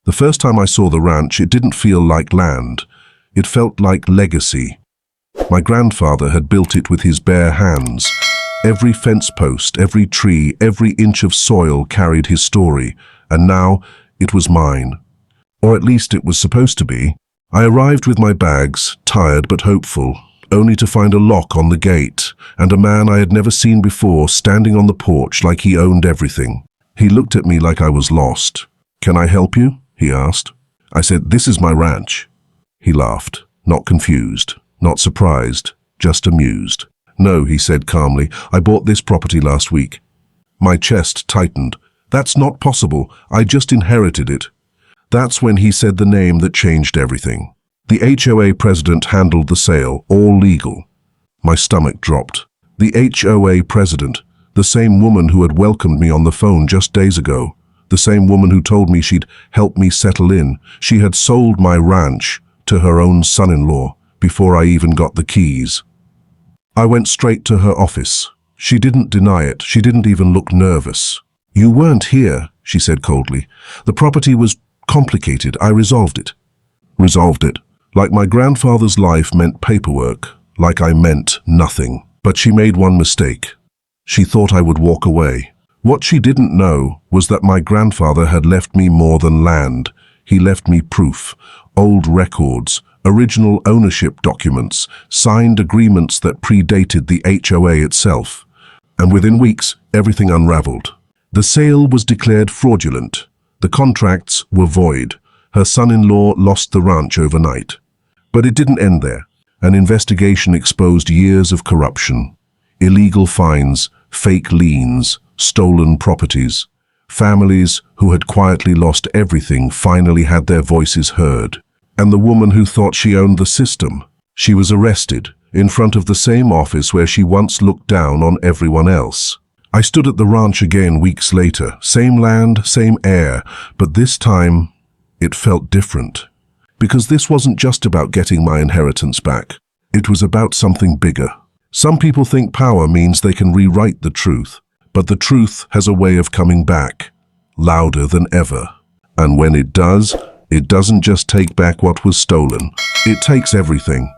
The first time I saw the ranch, it didn't feel like land. It felt like legacy. My grandfather had built it with his bare hands. Every fence post, every tree, every inch of soil carried his story, and now it was mine. Or at least it was supposed to be. I arrived with my bags, tired but hopeful, only to find a lock on the gate, and a man I had never seen before standing on the porch like he owned everything. He looked at me like I was lost. "Can I help you?" he asked. I said, "This is my ranch." He laughed, not confused, not surprised, just amused. "No," he said calmly, "I bought this property last week." My chest tightened. "That's not possible. I just inherited it." That's when he said the name that changed everything. The HOA president handled the sale, all legal. My stomach dropped. The HOA president, the same woman who had welcomed me on the phone just days ago, the same woman who told me she'd help me settle in, she had sold my ranch to her own son-in-law before I even got the keys. I went straight to her office. She didn't deny it. She didn't even look nervous. "You weren't here," she said coldly. "The property was complicated. I resolved it." Resolved it. Like my grandfather's life meant paperwork, like I meant nothing. But she made one mistake. She thought I would walk away. What she didn't know was that my grandfather had left me more than land. He left me proof, old records, original ownership documents, signed agreements that predated the HOA itself. And within weeks, everything unraveled. The sale was declared fraudulent. The contracts were void. Her son-in-law lost the ranch overnight. But it didn't end there. An investigation exposed years of corruption, illegal fines, fake liens, stolen properties. Families who had quietly lost everything finally had their voices heard. And the woman who thought she owned the system, she was arrested in front of the same office where she once looked down on everyone else. I stood at the ranch again weeks later, same land, same air, but this time it felt different. Because this wasn't just about getting my inheritance back. It was about something bigger. Some people think power means they can rewrite the truth, but the truth has a way of coming back, louder than ever. And when it does, it doesn't just take back what was stolen. It takes everything.